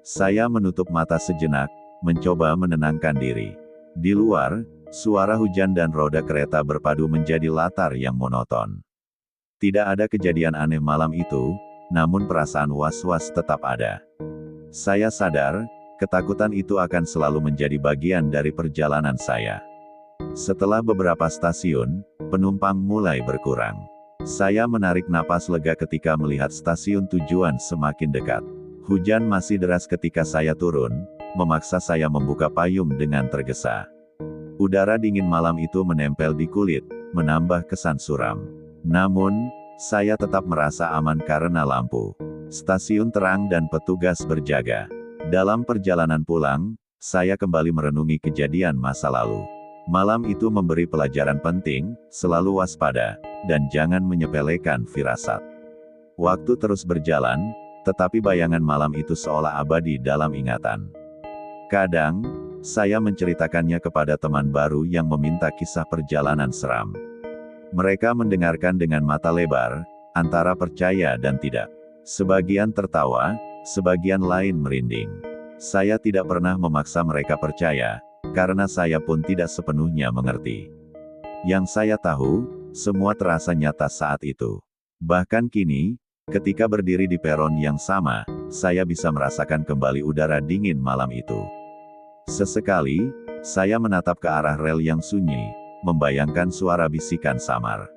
Saya menutup mata sejenak, mencoba menenangkan diri. Di luar, suara hujan dan roda kereta berpadu menjadi latar yang monoton. Tidak ada kejadian aneh malam itu, namun perasaan was-was tetap ada. Saya sadar, Ketakutan itu akan selalu menjadi bagian dari perjalanan saya. Setelah beberapa stasiun, penumpang mulai berkurang. Saya menarik napas lega ketika melihat stasiun tujuan semakin dekat. Hujan masih deras ketika saya turun, memaksa saya membuka payung dengan tergesa. Udara dingin malam itu menempel di kulit, menambah kesan suram. Namun, saya tetap merasa aman karena lampu stasiun terang dan petugas berjaga. Dalam perjalanan pulang, saya kembali merenungi kejadian masa lalu. Malam itu memberi pelajaran penting, selalu waspada, dan jangan menyepelekan firasat. Waktu terus berjalan, tetapi bayangan malam itu seolah abadi dalam ingatan. Kadang, saya menceritakannya kepada teman baru yang meminta kisah perjalanan seram. Mereka mendengarkan dengan mata lebar, antara percaya dan tidak. Sebagian tertawa, sebagian lain merinding. Saya tidak pernah memaksa mereka percaya, karena saya pun tidak sepenuhnya mengerti. Yang saya tahu, semua terasa nyata saat itu. Bahkan kini, ketika berdiri di peron yang sama, saya bisa merasakan kembali udara dingin malam itu. Sesekali, saya menatap ke arah rel yang sunyi, membayangkan suara bisikan samar.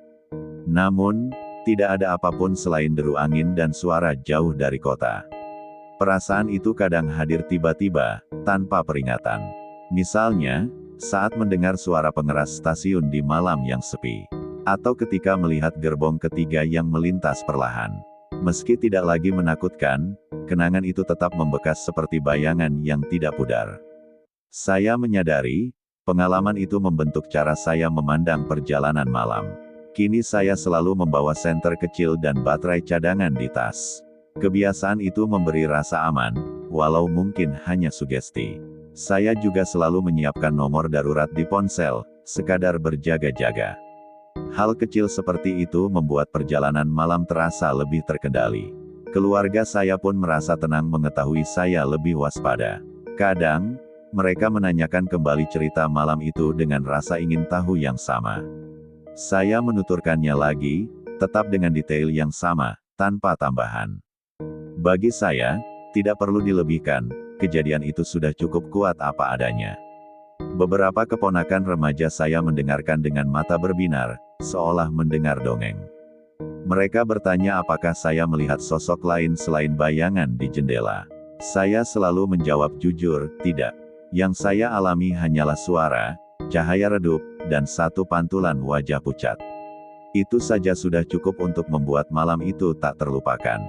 Namun, tidak ada apapun selain deru angin dan suara jauh dari kota. Perasaan itu kadang hadir tiba-tiba, tanpa peringatan. Misalnya, saat mendengar suara pengeras stasiun di malam yang sepi. Atau ketika melihat gerbong ketiga yang melintas perlahan. Meski tidak lagi menakutkan, kenangan itu tetap membekas seperti bayangan yang tidak pudar. Saya menyadari, pengalaman itu membentuk cara saya memandang perjalanan malam. Kini saya selalu membawa senter kecil dan baterai cadangan di tas. Kebiasaan itu memberi rasa aman, walau mungkin hanya sugesti. Saya juga selalu menyiapkan nomor darurat di ponsel, sekadar berjaga-jaga. Hal kecil seperti itu membuat perjalanan malam terasa lebih terkendali. Keluarga saya pun merasa tenang mengetahui saya lebih waspada. Kadang, mereka menanyakan kembali cerita malam itu dengan rasa ingin tahu yang sama. Saya menuturkannya lagi, tetap dengan detail yang sama, tanpa tambahan. Bagi saya, tidak perlu dilebihkan, kejadian itu sudah cukup kuat apa adanya. Beberapa keponakan remaja saya mendengarkan dengan mata berbinar, seolah mendengar dongeng. Mereka bertanya apakah saya melihat sosok lain selain bayangan di jendela. Saya selalu menjawab jujur, tidak. Yang saya alami hanyalah suara, cahaya redup, dan satu pantulan wajah pucat. Itu saja sudah cukup untuk membuat malam itu tak terlupakan.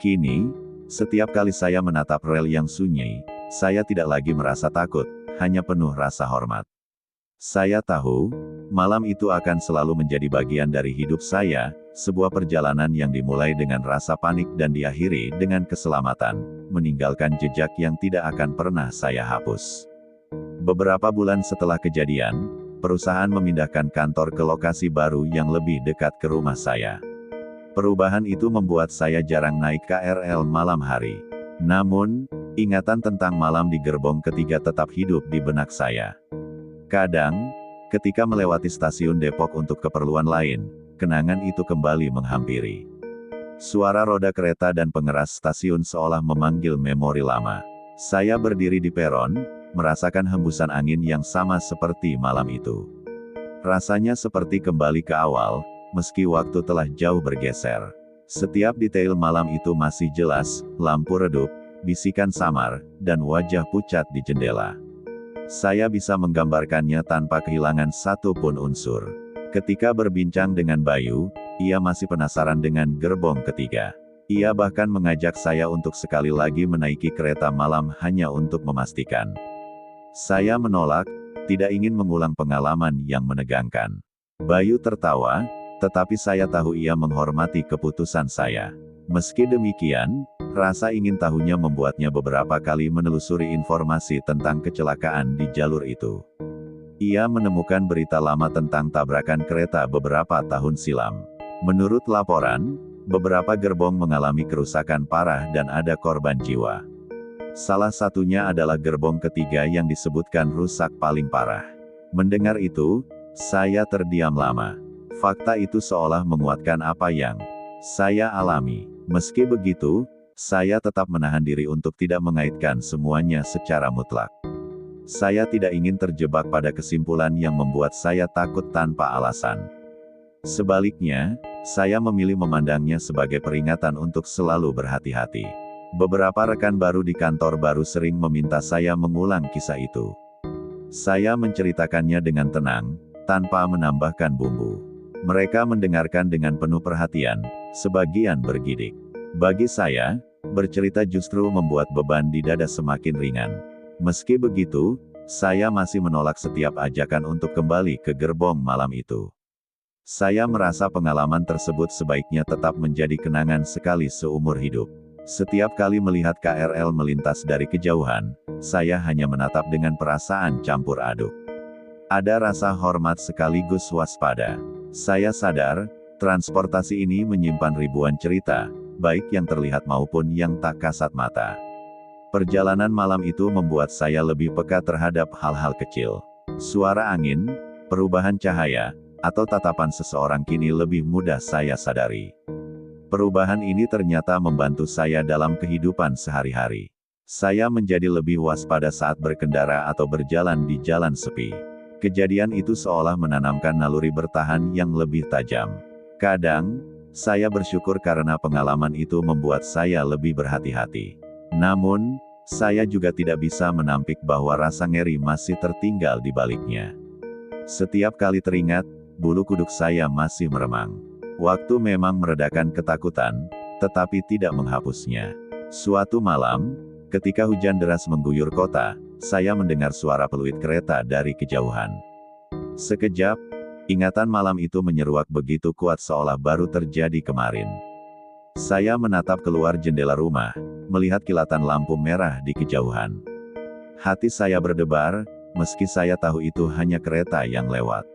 Kini, setiap kali saya menatap rel yang sunyi, saya tidak lagi merasa takut, hanya penuh rasa hormat. Saya tahu, malam itu akan selalu menjadi bagian dari hidup saya, sebuah perjalanan yang dimulai dengan rasa panik dan diakhiri dengan keselamatan, meninggalkan jejak yang tidak akan pernah saya hapus. Beberapa bulan setelah kejadian, perusahaan memindahkan kantor ke lokasi baru yang lebih dekat ke rumah saya. Perubahan itu membuat saya jarang naik KRL malam hari. Namun, ingatan tentang malam di gerbong ketiga tetap hidup di benak saya. Kadang, ketika melewati stasiun Depok untuk keperluan lain, kenangan itu kembali menghampiri. Suara roda kereta dan pengeras stasiun seolah memanggil memori lama. Saya berdiri di peron, merasakan hembusan angin yang sama seperti malam itu. Rasanya seperti kembali ke awal, meski waktu telah jauh bergeser. Setiap detail malam itu masih jelas, lampu redup, bisikan samar, dan wajah pucat di jendela. Saya bisa menggambarkannya tanpa kehilangan satu pun unsur. Ketika berbincang dengan Bayu, ia masih penasaran dengan gerbong ketiga. Ia bahkan mengajak saya untuk sekali lagi menaiki kereta malam hanya untuk memastikan. Saya menolak, tidak ingin mengulang pengalaman yang menegangkan. Bayu tertawa, tetapi saya tahu ia menghormati keputusan saya. Meski demikian, rasa ingin tahunya membuatnya beberapa kali menelusuri informasi tentang kecelakaan di jalur itu. Ia menemukan berita lama tentang tabrakan kereta beberapa tahun silam. Menurut laporan, beberapa gerbong mengalami kerusakan parah dan ada korban jiwa. Salah satunya adalah gerbong ketiga yang disebutkan rusak paling parah. Mendengar itu, saya terdiam lama. Fakta itu seolah menguatkan apa yang saya alami. Meski begitu, Saya tetap menahan diri untuk tidak mengaitkan semuanya secara mutlak. Saya tidak ingin terjebak pada kesimpulan yang membuat saya takut tanpa alasan. Sebaliknya, saya memilih memandangnya sebagai peringatan untuk selalu berhati-hati. Beberapa rekan baru di kantor baru sering meminta saya mengulang kisah itu. Saya menceritakannya dengan tenang, tanpa menambahkan bumbu. Mereka mendengarkan dengan penuh perhatian, sebagian bergidik. Bagi saya, bercerita justru membuat beban di dada semakin ringan. Meski begitu, saya masih menolak setiap ajakan untuk kembali ke gerbong malam itu. Saya merasa pengalaman tersebut sebaiknya tetap menjadi kenangan sekali seumur hidup. Setiap kali melihat KRL melintas dari kejauhan, saya hanya menatap dengan perasaan campur aduk. Ada rasa hormat sekaligus waspada. Saya sadar, transportasi ini menyimpan ribuan cerita, baik yang terlihat maupun yang tak kasat mata. Perjalanan malam itu membuat saya lebih peka terhadap hal-hal kecil. Suara angin, perubahan cahaya, atau tatapan seseorang kini lebih mudah saya sadari. Perubahan ini ternyata membantu saya dalam kehidupan sehari-hari. Saya menjadi lebih waspada saat berkendara atau berjalan di jalan sepi. Kejadian itu seolah menanamkan naluri bertahan yang lebih tajam. Kadang, saya bersyukur karena pengalaman itu membuat saya lebih berhati-hati. Namun, saya juga tidak bisa menampik bahwa rasa ngeri masih tertinggal di baliknya. Setiap kali teringat, bulu kuduk saya masih meremang. Waktu memang meredakan ketakutan, tetapi tidak menghapusnya. Suatu malam, ketika hujan deras mengguyur kota, saya mendengar suara peluit kereta dari kejauhan. Sekejap, ingatan malam itu menyeruak begitu kuat seolah baru terjadi kemarin. Saya menatap keluar jendela rumah, melihat kilatan lampu merah di kejauhan. Hati saya berdebar, meski saya tahu itu hanya kereta yang lewat.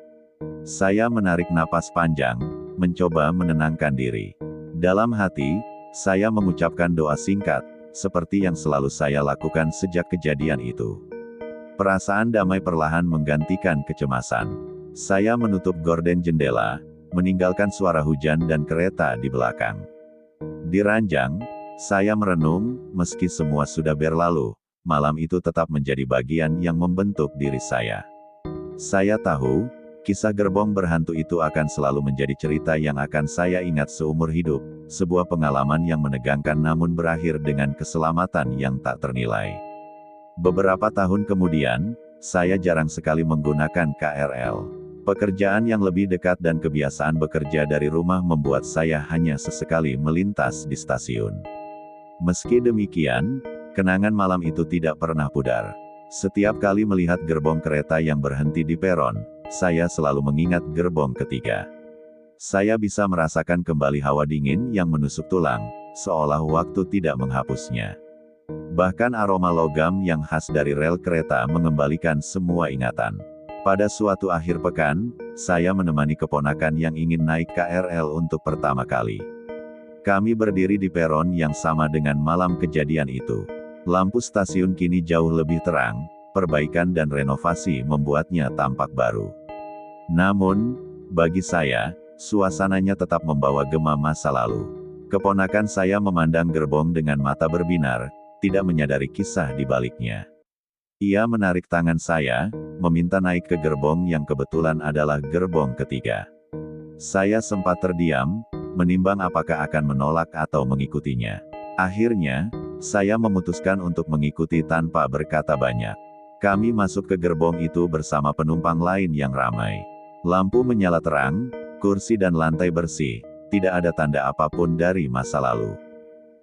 Saya menarik napas panjang, mencoba menenangkan diri. Dalam hati, saya mengucapkan doa singkat, seperti yang selalu saya lakukan sejak kejadian itu. Perasaan damai perlahan menggantikan kecemasan. Saya menutup gorden jendela, meninggalkan suara hujan dan kereta di belakang. Di ranjang, saya merenung, meski semua sudah berlalu, malam itu tetap menjadi bagian yang membentuk diri saya. Saya tahu, kisah gerbong berhantu itu akan selalu menjadi cerita yang akan saya ingat seumur hidup, sebuah pengalaman yang menegangkan namun berakhir dengan keselamatan yang tak ternilai. Beberapa tahun kemudian, saya jarang sekali menggunakan KRL. Pekerjaan yang lebih dekat dan kebiasaan bekerja dari rumah membuat saya hanya sesekali melintas di stasiun. Meski demikian, kenangan malam itu tidak pernah pudar. Setiap kali melihat gerbong kereta yang berhenti di peron, saya selalu mengingat gerbong ketiga. Saya bisa merasakan kembali hawa dingin yang menusuk tulang, seolah waktu tidak menghapusnya. Bahkan aroma logam yang khas dari rel kereta mengembalikan semua ingatan. Pada suatu akhir pekan, saya menemani keponakan yang ingin naik KRL untuk pertama kali. Kami berdiri di peron yang sama dengan malam kejadian itu. Lampu stasiun kini jauh lebih terang, perbaikan dan renovasi membuatnya tampak baru. Namun, bagi saya, suasananya tetap membawa gema masa lalu. Keponakan saya memandang gerbong dengan mata berbinar, tidak menyadari kisah di baliknya. Ia menarik tangan saya, meminta naik ke gerbong yang kebetulan adalah gerbong ketiga. Saya sempat terdiam, menimbang apakah akan menolak atau mengikutinya. Akhirnya, saya memutuskan untuk mengikuti tanpa berkata banyak. Kami masuk ke gerbong itu bersama penumpang lain yang ramai. Lampu menyala terang, kursi dan lantai bersih, tidak ada tanda apapun dari masa lalu.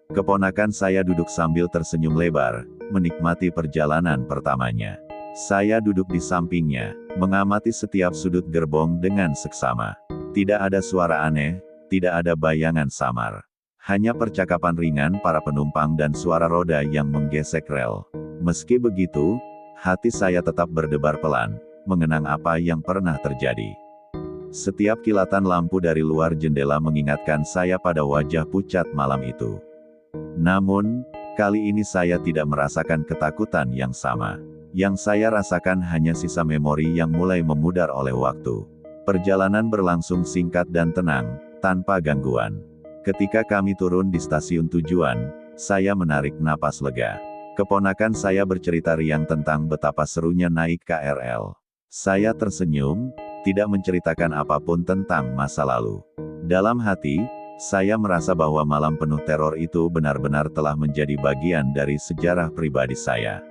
Keponakan saya duduk sambil tersenyum lebar, menikmati perjalanan pertamanya. Saya duduk di sampingnya, mengamati setiap sudut gerbong dengan seksama. Tidak ada suara aneh, tidak ada bayangan samar. Hanya percakapan ringan para penumpang dan suara roda yang menggesek rel. Meski begitu, hati saya tetap berdebar pelan, mengenang apa yang pernah terjadi. Setiap kilatan lampu dari luar jendela mengingatkan saya pada wajah pucat malam itu. Namun, kali ini saya tidak merasakan ketakutan yang sama. Yang saya rasakan hanya sisa memori yang mulai memudar oleh waktu. Perjalanan berlangsung singkat dan tenang, tanpa gangguan. Ketika kami turun di stasiun tujuan, Saya menarik napas lega. Keponakan saya bercerita riang tentang betapa serunya naik KRL. Saya tersenyum, tidak menceritakan apapun tentang masa lalu. Dalam hati, saya merasa bahwa malam penuh teror itu benar-benar telah menjadi bagian dari sejarah pribadi saya.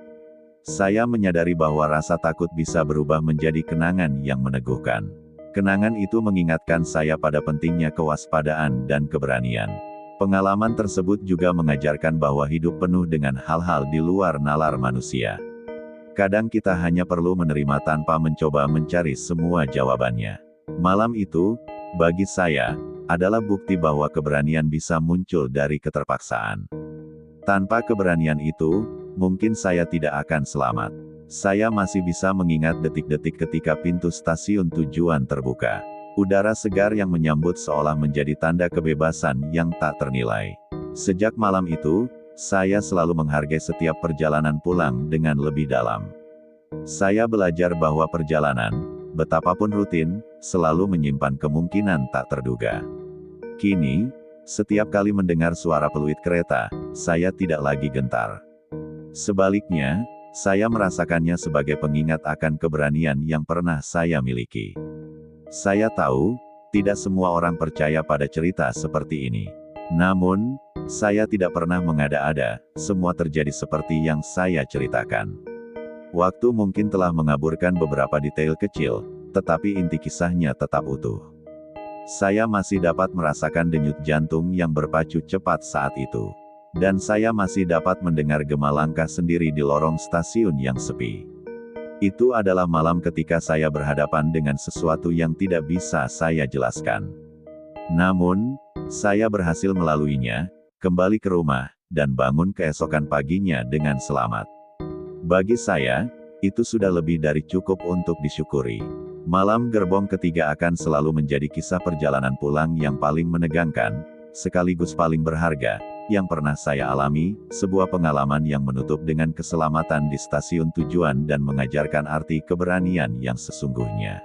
Saya menyadari bahwa rasa takut bisa berubah menjadi kenangan yang meneguhkan. Kenangan itu mengingatkan saya pada pentingnya kewaspadaan dan keberanian. Pengalaman tersebut juga mengajarkan bahwa hidup penuh dengan hal-hal di luar nalar manusia. Kadang kita hanya perlu menerima tanpa mencoba mencari semua jawabannya. Malam itu, bagi saya, adalah bukti bahwa keberanian bisa muncul dari keterpaksaan. Tanpa keberanian itu, mungkin saya tidak akan selamat. Saya masih bisa mengingat detik-detik ketika pintu stasiun tujuan terbuka. Udara segar yang menyambut seolah menjadi tanda kebebasan yang tak ternilai. Sejak malam itu, saya selalu menghargai setiap perjalanan pulang dengan lebih dalam. Saya belajar bahwa perjalanan, betapapun rutin, selalu menyimpan kemungkinan tak terduga. Kini, setiap kali mendengar suara peluit kereta, saya tidak lagi gentar. Sebaliknya, saya merasakannya sebagai pengingat akan keberanian yang pernah saya miliki. Saya tahu, tidak semua orang percaya pada cerita seperti ini. Namun, saya tidak pernah mengada-ada, semua terjadi seperti yang saya ceritakan. Waktu mungkin telah mengaburkan beberapa detail kecil, tetapi inti kisahnya tetap utuh. Saya masih dapat merasakan denyut jantung yang berpacu cepat saat itu. Dan saya masih dapat mendengar gema langkah sendiri di lorong stasiun yang sepi. Itu adalah malam ketika saya berhadapan dengan sesuatu yang tidak bisa saya jelaskan. Namun, saya berhasil melaluinya, kembali ke rumah, dan bangun keesokan paginya dengan selamat. Bagi saya, itu sudah lebih dari cukup untuk disyukuri. Malam gerbong ketiga akan selalu menjadi kisah perjalanan pulang yang paling menegangkan, sekaligus paling berharga, yang pernah saya alami, sebuah pengalaman yang menutup dengan keselamatan di stasiun tujuan dan mengajarkan arti keberanian yang sesungguhnya.